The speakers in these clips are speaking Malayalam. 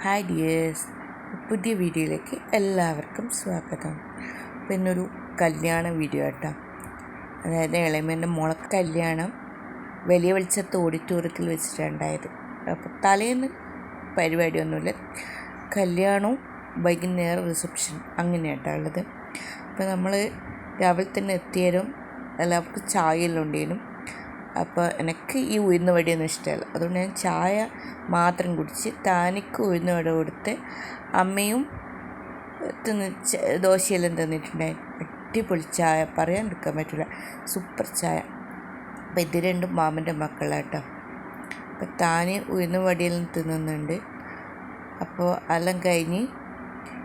ഹായ് ഡിയേഴ്സ്, പുതിയ വീഡിയോയിലേക്ക് എല്ലാവർക്കും സ്വാഗതം. പിന്നൊരു കല്യാണ വീഡിയോ കേട്ടോ. അതായത് ഇളയമേൻ്റെ മോളെ കല്യാണം വലിയ വെളിച്ചത്ത് ഓഡിറ്റോറിയത്തിൽ വെച്ചിട്ടുണ്ടായത്. അപ്പോൾ തലേന്ന് പരിപാടിയൊന്നുമില്ല, കല്യാണവും വൈകുന്നേരം റിസപ്ഷൻ അങ്ങനെയായിട്ടാണ് ഉള്ളത്. അപ്പോൾ നമ്മൾ രാവിലെ തന്നെ എത്തിയാലും എല്ലാവർക്കും ചായയെല്ലാം ഉണ്ടേനും. അപ്പോൾ എനിക്ക് ഈ ഉഴുന്ന വടിയൊന്നും ഇഷ്ടമല്ല, അതുകൊണ്ട് ഞാൻ ചായ മാത്രം കുടിച്ച് താനിക്ക് ഉഴുന്ന വട കൊടുത്ത് അമ്മയും ദോശയെല്ലാം തന്നിട്ടുണ്ടായി. അടിപൊളി ചായ, പറയാണ്ടിരിക്കാൻ പറ്റില്ല, സൂപ്പർ ചായ. അപ്പോൾ ഇത് രണ്ടും മാമൻ്റെ മക്കളാട്ടോ. അപ്പോൾ താന് ഉഴുന്ന വടിയെല്ലാം തിന്നുന്നുണ്ട്. അപ്പോൾ എല്ലാം കഴിഞ്ഞ്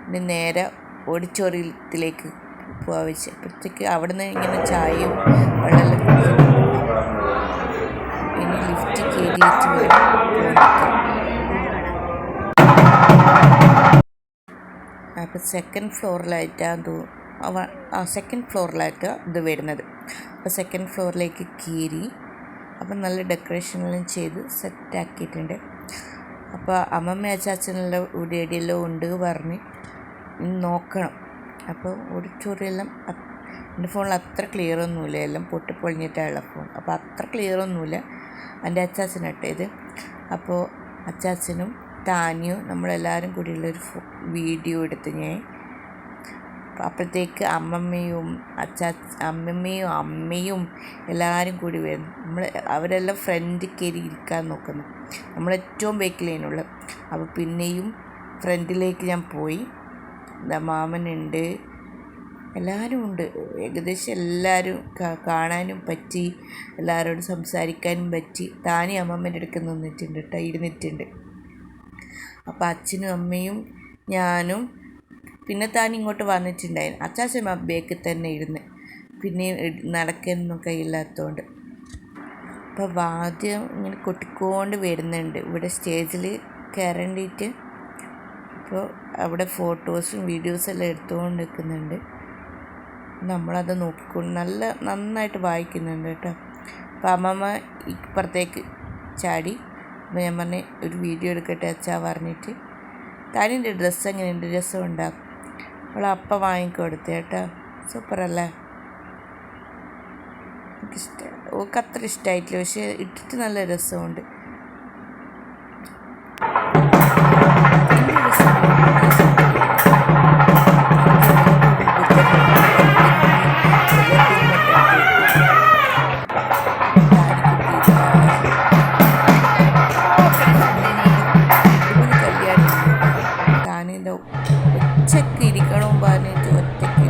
ഇനി നേരെ ഓഡിറ്റോറിയത്തിലേക്ക് പോകാൻ വെച്ച് അപ്പോഴത്തേക്ക് അവിടെ നിന്ന് ഇങ്ങനെ ചായയും വെള്ളമെല്ലാം കുടിക്കുന്നുണ്ട്. ഇനി ലിഫ്റ്റ് കയറിയിട്ട് വരും. അപ്പോൾ സെക്കൻഡ് ഫ്ലോറിലായിട്ടാണ് സെക്കൻഡ് ഫ്ലോറിലായിട്ട് ഇത് വരുന്നത്. അപ്പോൾ സെക്കൻഡ് ഫ്ലോറിലേക്ക് കയറി. അപ്പം നല്ല ഡെക്കറേഷനെല്ലാം ചെയ്ത് സെറ്റാക്കിയിട്ടുണ്ട്. അപ്പോൾ അമ്മമ്മ അച്ചാച്ചനെല്ലാം ഇവിടെ എവിടെയെല്ലാം ഉണ്ട് പറഞ്ഞ് നോക്കണം. അപ്പോൾ ഓഡിറ്റോറിയെല്ലാം എൻ്റെ ഫോണിൽ അത്ര ക്ലിയർ ഒന്നുമില്ല, എല്ലാം പൊട്ടിപ്പൊളിഞ്ഞിട്ടുള്ള ഫോൺ. അപ്പോൾ അത്ര ക്ലിയർ ഒന്നുമില്ല. എൻ്റെ അച്ചാച്ചനിട്ടത്. അപ്പോൾ അച്ചാച്ചനും താനിയും നമ്മളെല്ലാവരും കൂടിയുള്ളൊരു വീഡിയോ എടുത്ത് ഞാൻ. അപ്പോഴത്തേക്ക് അമ്മമ്മയും അമ്മയും എല്ലാവരും കൂടി വരുന്നു. അവരെല്ലാം ഫ്രണ്ടിൽ കയറി ഇരിക്കാൻ നോക്കുന്നു, നമ്മളേറ്റവും ബേക്കിലേനുള്ള. അപ്പോൾ പിന്നെയും ഫ്രണ്ടിലേക്ക് ഞാൻ പോയി. മാമനുണ്ട്, എല്ലാവരും ഉണ്ട്. ഏകദേശം എല്ലാവരും കാണാനും പറ്റി, എല്ലാവരോടും സംസാരിക്കാനും പറ്റി. താനി അമ്മമ്മേൻ്റെ അടുത്ത് നിന്നിട്ടുണ്ട് കേട്ടോ, ഇരുന്നിട്ടുണ്ട്. അപ്പോൾ അച്ഛനും അമ്മയും ഞാനും പിന്നെ താൻ ഇങ്ങോട്ട് വന്നിട്ടുണ്ടായിരുന്നു. അച്ചാച്ചൻ ബേക്കിൽ തന്നെ ഇരുന്ന്, പിന്നെ നടക്കാനൊന്നും കഴിയില്ലാത്തതുകൊണ്ട്. അപ്പോൾ വാദ്യം ഇങ്ങനെ കൊട്ടിക്കൊണ്ട് വരുന്നുണ്ട് ഇവിടെ സ്റ്റേജിൽ കയറേണ്ടിയിട്ട്. അപ്പോൾ അവിടെ ഫോട്ടോസും വീഡിയോസും എല്ലാം എടുത്തുകൊണ്ട് നിൽക്കുന്നുണ്ട്. നമ്മളത് നോക്കിക്കൊണ്ട് നന്നായിട്ട് വായിക്കുന്നുണ്ട് കേട്ടോ. അപ്പോൾ അമ്മമ്മ ഇപ്പുറത്തേക്ക് ചാടി. അപ്പോൾ ഞാൻ പറഞ്ഞ് ഒരു വീഡിയോ എടുക്കട്ടെ അച്ഛാ പറഞ്ഞിട്ട്. താനിൻ്റെ ഡ്രസ്സ് എങ്ങനെയുണ്ട്, രസം ഉണ്ടാകും. അവൾ അപ്പം വാങ്ങിക്കൊടുത്തു കേട്ടോ. സൂപ്പറല്ലേ, എനിക്കിഷ്ടം. ഓൾക്ക് അത്ര ഇഷ്ടമായിട്ടില്ല, പക്ഷേ ഇട്ടിട്ട് നല്ല രസമുണ്ട്. ഒറ്റയ്ക്ക് ഇരിക്കണം പറഞ്ഞിട്ട് ഒറ്റയ്ക്ക്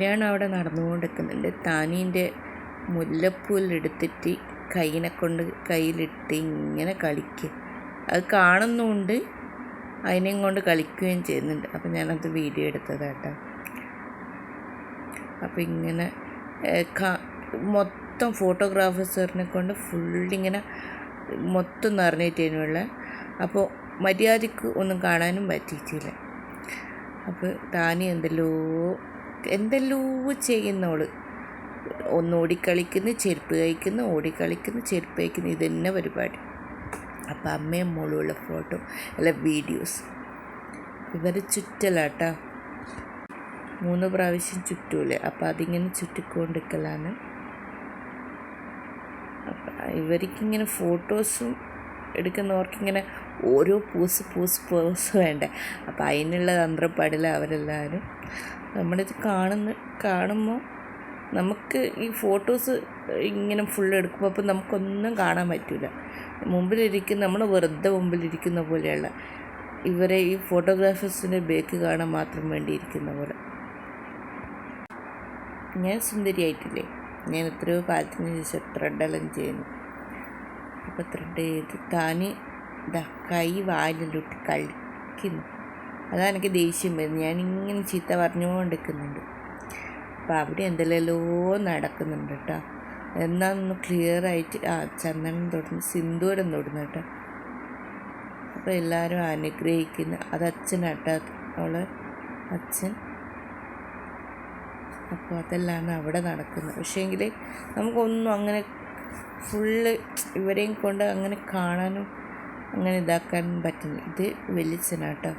കല്യാണം അവിടെ നടന്നുകൊണ്ടിരിക്കുന്നുണ്ട്. താനീൻ്റെ മുല്ലപ്പൂലെടുത്തിട്ട് കയ്യിലിട്ട് ഇങ്ങനെ കളിക്കുക. അത് കാണുന്നുണ്ട്, അതിനെയും കൊണ്ട് കളിക്കുകയും ചെയ്യുന്നുണ്ട്. അപ്പം ഞാനത് വീഡിയോ എടുത്തതാട്ടോ. അപ്പം ഇങ്ങനെ മൊത്തം ഫോട്ടോഗ്രാഫേഴ്സിനെ കൊണ്ട് ഫുള്ളിങ്ങനെ മൊത്തം നിറഞ്ഞിട്ടേനുള്ള. അപ്പോൾ മര്യാദയ്ക്ക് ഒന്നും കാണാനും പറ്റിയിട്ടില്ല. അപ്പോൾ താനി എന്തെല്ലോ ചെയ്യുന്നോള്. ഒന്ന് ഓടിക്കളിക്കുന്നു, ചെരുപ്പ് കഴിക്കുന്നു, ഓടിക്കളിക്കുന്നു, ചെരുപ്പ് കഴിക്കുന്നു. ഇതന്നെ പരിപാടി. അപ്പോൾ അമ്മയും മോളുള്ള ഫോട്ടോ അല്ല വീഡിയോസ്. ഇവർ ചുറ്റലാട്ടോ, 3 പ്രാവശ്യം ചുറ്റൂലേ. അപ്പോൾ അതിങ്ങനെ ചുറ്റിക്കൊണ്ടിരിക്കലാണ്. അപ്പം ഇവർക്കിങ്ങനെ ഫോട്ടോസും എടുക്കുന്നവർക്കിങ്ങനെ ഓരോ പോസ് വേണ്ടേ. അപ്പം അതിനുള്ള തന്ത്രപ്പാടില്ല അവരെല്ലാവരും. നമ്മളിത് കാണുമ്പോൾ നമുക്ക് ഈ ഫോട്ടോസ് ഇങ്ങനെ ഫുള്ള് എടുക്കുമ്പോൾ അപ്പം നമുക്കൊന്നും കാണാൻ പറ്റില്ല. നമ്മൾ വെറുതെ മുമ്പിലിരിക്കുന്ന പോലെയുള്ള ഇവരെ ഈ ഫോട്ടോഗ്രാഫേഴ്സിൻ്റെ ബേക്ക് കാണാൻ മാത്രം വേണ്ടിയിരിക്കുന്ന പോലെ. ഞാൻ സുന്ദരിയായിട്ടില്ലേ? ഞാൻ എത്രയോ കാലത്തിന് ശേഷം ത്രെഡെല്ലാം ചെയ്യുന്നു. അപ്പോൾ ത്രെഡ് ചെയ്ത് താനി കൈ വായിലിട്ട് കളിക്കുന്നു. അതാണ് എനിക്ക് ദേഷ്യം വരുന്നത്. ഞാനിങ്ങനെ ചീത്ത പറഞ്ഞുകൊണ്ടിരിക്കുന്നുണ്ട്. അപ്പോൾ അവിടെ എന്തെല്ലോ നടക്കുന്നുണ്ട് കേട്ടോ. എന്നാന്ന് ക്ലിയറായിട്ട് ചന്ദനം തൊടുന്നു, സിന്ദൂരം തൊടുന്നു കേട്ടോ. അപ്പോൾ എല്ലാവരും അനുഗ്രഹിക്കുന്നു. അത് അച്ഛനാട്ടോ, അവളെ അച്ഛൻ. അപ്പോൾ അതെല്ലാം അവിടെ നടക്കുന്നത്. പക്ഷേങ്കിൽ നമുക്കൊന്നും അങ്ങനെ ഫുള്ള് ഇവരെയും കൊണ്ട് അങ്ങനെ കാണാനും അങ്ങനെ ഇതാക്കാനും പറ്റുന്നു. ഇത് വെളിച്ചനാട്ടോ.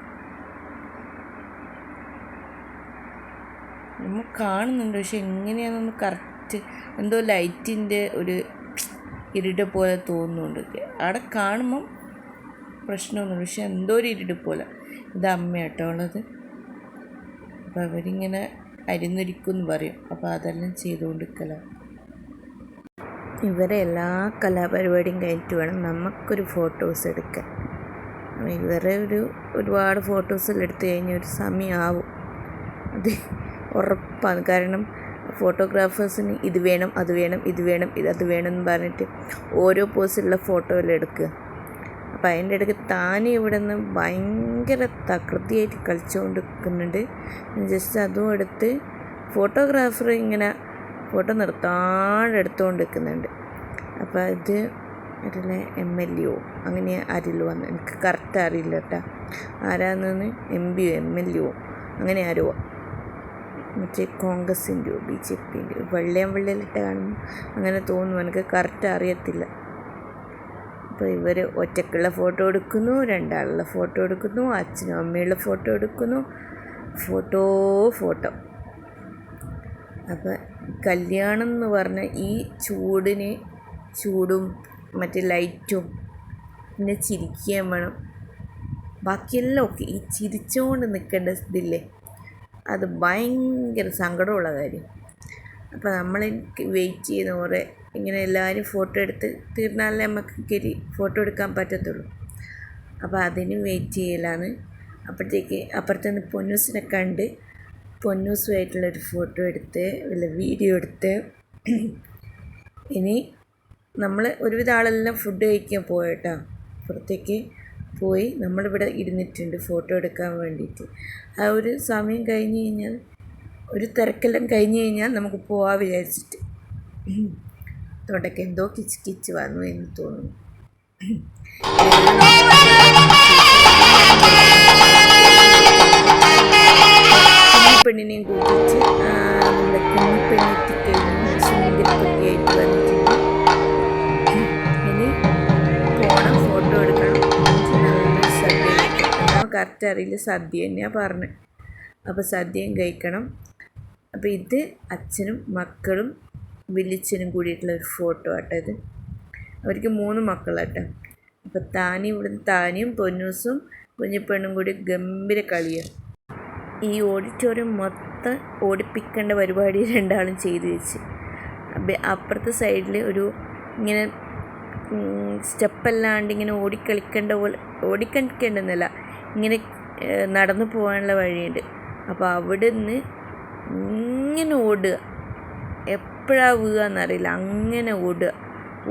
നമ്മൾ കാണുന്നുണ്ട്, പക്ഷെ എങ്ങനെയാണെന്ന് കറക്റ്റ് എന്തോ ലൈറ്റിൻ്റെ ഒരു ഇരുട് പോലെ തോന്നുന്നുണ്ട്. അവിടെ കാണുമ്പം പ്രശ്നമൊന്നുമില്ല, പക്ഷെ എന്തോ ഒരു ഇരുട് പോലെ. ഇത് അമ്മയാട്ടോ ഉള്ളത്. അപ്പോൾ അവരിങ്ങനെ അരിഞ്ഞൊരിക്കുമെന്ന് പറയും. അപ്പോൾ അതെല്ലാം ചെയ്തുകൊണ്ടിരിക്കലാണ്. ഇവരെ എല്ലാ കലാപരിപാടിയും കഴിഞ്ഞിട്ട് വേണം നമുക്കൊരു ഫോട്ടോസ് എടുക്കാൻ. ഇവരെ ഒരുപാട് ഫോട്ടോസെല്ലാം എടുത്തു കഴിഞ്ഞാൽ ഒരു സമയമാവും, അത് ഉറപ്പാണ്. കാരണം ഫോട്ടോഗ്രാഫേഴ്സിന് ഇത് വേണം, അത് വേണം, ഇത് വേണം, അത് വേണം എന്ന് പറഞ്ഞിട്ട് ഓരോ പോസിലുള്ള ഫോട്ടോയെല്ലാം എടുക്കുക. അപ്പോൾ അതിൻ്റെ ഇടയ്ക്ക് താനും ഇവിടെ നിന്ന് ഭയങ്കര തകൃതിയായിട്ട് കളിച്ചുകൊണ്ട് ജസ്റ്റ് അതും എടുത്ത് ഫോട്ടോഗ്രാഫർ ഇങ്ങനെ ഫോട്ടോ നിർത്താണ്ട് എടുത്തുകൊണ്ട് നിൽക്കുന്നുണ്ട്. അപ്പോൾ ഇത് അതിലെ MLA അങ്ങനെ ആരില്ലോ വന്ന് എനിക്ക് കറക്റ്റ് അറിയില്ല കേട്ടോ ആരാന്ന്. MP MLA അങ്ങനെ ആരോ, മറ്റേ കോൺഗ്രസിൻ്റെയോ BJPൻ്റെയോ വെള്ളയിലിട്ട് കാണുമ്പോൾ അങ്ങനെ തോന്നുന്നു, എനിക്ക് കറക്റ്റ് അറിയത്തില്ല. അപ്പോൾ ഇവർ ഒറ്റക്കുള്ള ഫോട്ടോ എടുക്കുന്നു, രണ്ടാളുള്ള ഫോട്ടോ എടുക്കുന്നു, അച്ഛനും അമ്മയുള്ള ഫോട്ടോ എടുക്കുന്നു, ഫോട്ടോ. അപ്പോൾ കല്യാണം എന്ന് പറഞ്ഞാൽ ഈ ചൂടും മറ്റേ ലൈറ്റും പിന്നെ ചിരിക്കുകയും വേണം, ബാക്കിയെല്ലാം ഓക്കെ. ഈ ചിരിച്ചുകൊണ്ട് നിൽക്കേണ്ട ഇതില്ലേ, അത് ഭയങ്കര സങ്കടമുള്ള കാര്യം. അപ്പോൾ നമ്മൾ വെയിറ്റ് ചെയ്യുന്ന കുറേ ഇങ്ങനെ എല്ലാവരും ഫോട്ടോ എടുത്ത് തീർന്നാലേ നമുക്ക് ഫോട്ടോ എടുക്കാൻ പറ്റത്തുള്ളൂ. അപ്പോൾ അതിന് വെയിറ്റ് ചെയ്യലാണ്. അപ്പോഴത്തേക്ക് അപ്പുറത്തുനിന്ന് പൊന്നൂസിനെ കണ്ട് പൊന്നൂസുമായിട്ടുള്ളൊരു ഫോട്ടോ എടുത്ത് വല്ല വീഡിയോ എടുത്ത് ഇനി നമ്മൾ ഒരുവിധ ആളെല്ലാം ഫുഡ് കഴിക്കാൻ പോയിട്ടോ. പുറത്തേക്ക് പോയി നമ്മളിവിടെ ഇരുന്നിട്ടുണ്ട് ഫോട്ടോ എടുക്കാൻ വേണ്ടിയിട്ട്. ആ ഒരു സമയം കഴിഞ്ഞ് കഴിഞ്ഞാൽ, ഒരു തിരക്കെല്ലാം കഴിഞ്ഞ് കഴിഞ്ഞാൽ നമുക്ക് പോവാൻ വിചാരിച്ചിട്ട് തൊണ്ടയ്ക്ക് എന്തോ കിച്ച് വന്നു എന്ന് തോന്നുന്നു. കുഞ്ഞിപ്പെണ്ണിനെയും കൂട്ടിച്ച് നമ്മുടെ കുഞ്ഞിപ്പെണ്ണെത്തിക്കഴിഞ്ഞ് സുന്ദരിക്കുട്ടിയായിട്ട് വന്നിട്ടുണ്ട്. ഇനി പോണം, ഫോട്ടോ എടുക്കണം, നല്ലൊരു സദ്യ കഴിക്കണം. കറക്റ്റ് അറിയില്ല, സദ്യ തന്നെയാണ് പറഞ്ഞത്. അപ്പോൾ സദ്യയും കഴിക്കണം. അപ്പോൾ ഇത് അച്ഛനും മക്കളും വലിയച്ഛനും കൂടിയിട്ടുള്ള ഒരു ഫോട്ടോ ആട്ടോ ഇത്. അവർക്ക് 3 മക്കളാട്ടോ. അപ്പോൾ താനിയും പൊന്നൂസും കുഞ്ഞിപ്പെണ്ണും കൂടി ഗംഭീര കളിയാണ്. ഈ ഓഡിറ്റോറിയം മൊത്തം ഓടിപ്പിക്കേണ്ട പരിപാടി രണ്ടാളും ചെയ്തു വെച്ച്. അപ്പുറത്തെ സൈഡിൽ ഒരു ഇങ്ങനെ സ്റ്റെപ്പല്ലാണ്ട് ഇങ്ങനെ ഓടിക്കളിക്കേണ്ടെന്നല്ല, ഇങ്ങനെ നടന്നു പോകാനുള്ള വഴിയുണ്ട്. അപ്പോൾ അവിടെ നിന്ന് ഇങ്ങനെ ഓടുക, എപ്പോഴാണ് വീഴുക എന്നറിയില്ല, അങ്ങനെ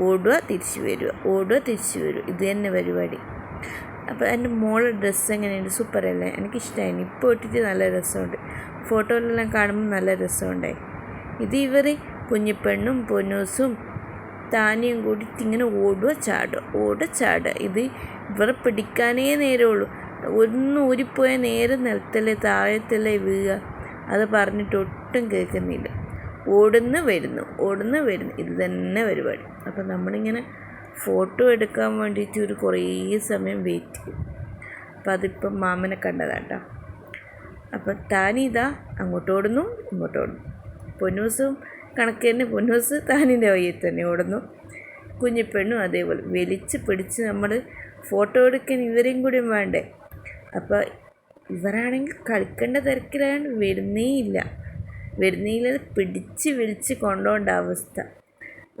ഓടുക തിരിച്ച് വരിക, ഓടുക തിരിച്ച് വരിക, ഇത് തന്നെ പരിപാടി. അപ്പോൾ എൻ്റെ മോളുടെ ഡ്രസ്സ് എങ്ങനെയുണ്ട്? സൂപ്പറല്ലേ? എനിക്കിഷ്ടമായി. ഇപ്പോൾ ഇട്ടിട്ട് നല്ല രസമുണ്ട്, ഫോട്ടോയിലെല്ലാം കാണുമ്പോൾ നല്ല രസമുണ്ടായി. ഇത് ഇവർ കുഞ്ഞിപ്പെണ്ണും പൊന്നൂസും താനിയും കൂടിയിട്ട് ഇങ്ങനെ ഓടുക ചാടുക. ഇത് ഇവരെ പിടിക്കാനേ നേരമുള്ളൂ. ഒന്ന് ഊരിപ്പോയ നേരെ നിലത്തല്ലേ താഴത്തല്ലേ വീഴുക. അത് പറഞ്ഞിട്ട് ഒട്ടും കേൾക്കുന്നില്ല. ഓടുന്നു വരുന്നു, ഇത് തന്നെ പരിപാടി. അപ്പം നമ്മളിങ്ങനെ ഫോട്ടോ എടുക്കാൻ വേണ്ടിയിട്ട് ഒരു കുറേ സമയം വെയിറ്റ് ചെയ്യും. അപ്പം അതിപ്പം മാമനെ കണ്ടതാട്ടോ. അപ്പം താനിതാ അങ്ങോട്ട് ഓടുന്നു, ഇങ്ങോട്ട് ഓടുന്നു. പൊന്നൂസും കണക്ക് തന്നെ, പൊന്നൂസ് താനിൻ്റെ വഴിയിൽ തന്നെ ഓടുന്നു. കുഞ്ഞിപ്പെണ്ണും അതേപോലെ വലിച്ച് പിടിച്ച് നമ്മൾ ഫോട്ടോ എടുക്കാൻ ഇവരെയും കൂടി വേണ്ടേ. അപ്പോൾ ഇവരാണെങ്കിൽ കളിക്കേണ്ട തിരക്കിലാണ്, വരുന്നേയില്ല, പിടിച്ച് വിളിച്ച് കൊണ്ടുപോകേണ്ട അവസ്ഥ.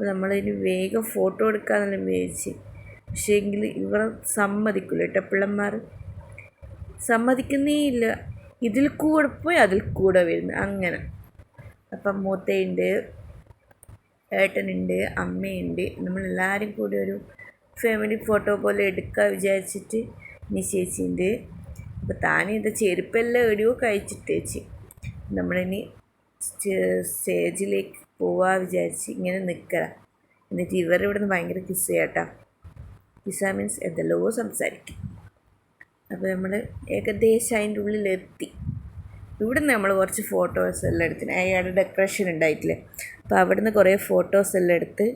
നമ്മളിനി വേഗം ഫോട്ടോ എടുക്കാമെന്നെല്ലാം വിചാരിച്ച്. പക്ഷേ എങ്കിൽ ഇവർ സമ്മതിക്കില്ല കേട്ടോ, പിള്ളന്മാർ സമ്മതിക്കുന്നേ ഇല്ല. ഇതിൽ കൂടെ പോയി അതിൽ കൂടെ വരുന്നു അങ്ങനെ. അപ്പം മൂത്തയുണ്ട്, ഏട്ടനുണ്ട്, അമ്മയുണ്ട്, നമ്മളെല്ലാവരും കൂടി ഒരു ഫാമിലി ഫോട്ടോ പോലെ എടുക്കാൻ വിചാരിച്ചിട്ട് ഇനി ചേച്ചിയുണ്ട്. അപ്പോൾ താനിത് ചെരുപ്പെല്ലാം എവിടെയോ കഴിച്ചിട്ടേച്ചി. നമ്മളിനി സ്റ്റേജിലേക്ക് പോവാൻ വിചാരിച്ച് ഇങ്ങനെ നിൽക്കുക. എന്നിട്ട് ഇവരിവിടെ നിന്ന് ഭയങ്കര കിസ് ചെയ്യാട്ടോ. കിസ്സ മീൻസ് എന്തെല്ലോ സംസാരിക്കും. അപ്പോൾ നമ്മൾ ഏകദേശം അതിൻ്റെ ഉള്ളിലെത്തി. ഇവിടെ നിന്ന് നമ്മൾ കുറച്ച് ഫോട്ടോസ് എല്ലാം എടുത്തിന്. അയാളുടെ ഡെക്കറേഷൻ ഉണ്ടായിട്ടില്ലേ, അപ്പോൾ അവിടെ നിന്ന് കുറേ ഫോട്ടോസ് എല്ലാം എടുത്ത്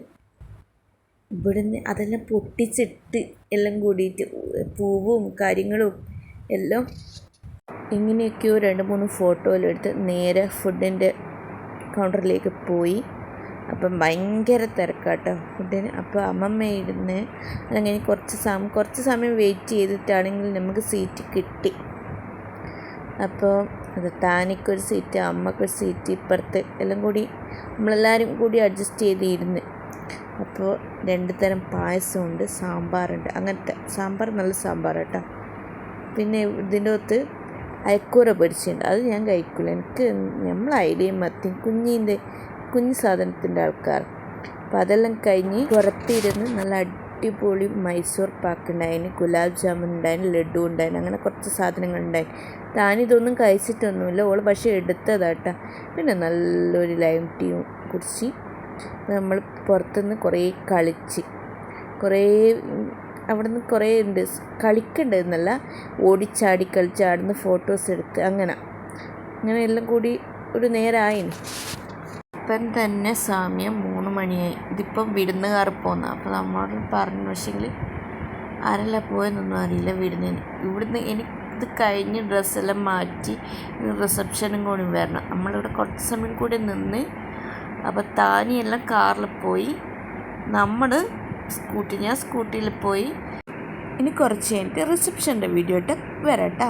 ഇവിടുന്ന് അതെല്ലാം പൊട്ടിച്ചിട്ട് എല്ലാം കൂടിയിട്ട് പൂവും കാര്യങ്ങളും എല്ലാം ഇങ്ങനെയൊക്കെയോ 2-3 ഫോട്ടോയെല്ലാം എടുത്ത് നേരെ ഫുഡിൻ്റെ കൗണ്ടറിലേക്ക് പോയി. അപ്പം ഭയങ്കര തിരക്കാട്ടോ ഫുഡിന്. അപ്പോൾ അമ്മമ്മ ഇരുന്ന് അതങ്ങനെ കുറച്ച് സമയം വെയിറ്റ് ചെയ്തിട്ടാണെങ്കിൽ നമുക്ക് സീറ്റ് കിട്ടി. അപ്പോൾ അത് താനിക്കൊരു സീറ്റ്, അമ്മക്കൊരു സീറ്റ്, ഇപ്പുറത്ത് എല്ലാം കൂടി നമ്മളെല്ലാവരും കൂടി അഡ്ജസ്റ്റ് ചെയ്തിരുന്ന്. അപ്പോൾ 2 തരം പായസമുണ്ട്, സാമ്പാറുണ്ട്. അങ്ങനത്തെ സാമ്പാർ നല്ല സാമ്പാർ കേട്ടോ. പിന്നെ ഇതിൻ്റെ അകത്ത് അയക്കൂര പൊരിച്ചിട്ടുണ്ട്, അത് ഞാൻ കഴിക്കില്ല. എനിക്ക് നമ്മൾ ഐഡിയയും മത്തിയും കുഞ്ഞ് സാധനത്തിൻ്റെ ആൾക്കാർ. അപ്പോൾ അതെല്ലാം കഴിഞ്ഞ് പുറത്തിരുന്ന് നല്ല അടിപൊളി മൈസൂർ പാക്ക് ഉണ്ടായിന്, ഗുലാബ് ജാമുൻ ഉണ്ടായിന്, ലഡു ഉണ്ടായിന്, അങ്ങനെ കുറച്ച് സാധനങ്ങൾ ഉണ്ടായി. താനിതൊന്നും കഴിച്ചിട്ടൊന്നുമില്ല, ഓള് പക്ഷേ എടുത്തതാട്ടാ. പിന്നെ നല്ലൊരു ലൈം ടീയും കുടിച്ച് നമ്മൾ പുറത്തുനിന്ന് കുറേ കളിച്ച്, അവിടെ നിന്ന് കുറേ ഉണ്ട് കളിക്കേണ്ടതെന്നല്ല, ഓടിച്ചാടി കളിച്ച് അവിടുന്ന് ഫോട്ടോസ് എടുത്ത് അങ്ങനെ എല്ലാം കൂടി ഒരു നേരമായിന്. ഇപ്പം തന്നെ സമയം 3 മണിയായി. ഇതിപ്പം വിരുന്നുകാർ പോകുന്ന. അപ്പോൾ നമ്മളോട് പറഞ്ഞു, പക്ഷേങ്കിൽ ആരെല്ലാം പോയെന്നൊന്നും അറിയില്ല വിരുന്നിന്. ഇവിടുന്ന് ഇത് കഴിഞ്ഞ് ഡ്രസ്സെല്ലാം മാറ്റി റിസപ്ഷനും കൂടി വരണം. നമ്മളിവിടെ കുറച്ച് സമയം കൂടി നിന്ന്. അപ്പോൾ താനിയെല്ലാം കാറിൽ പോയി, ഞാൻ സ്കൂട്ടിയിൽ പോയി. ഇനി കുറച്ച് കഴിഞ്ഞിട്ട് റിസപ്ഷൻ്റെ വീഡിയോ ഇട്ട് വരാം കേട്ടോ.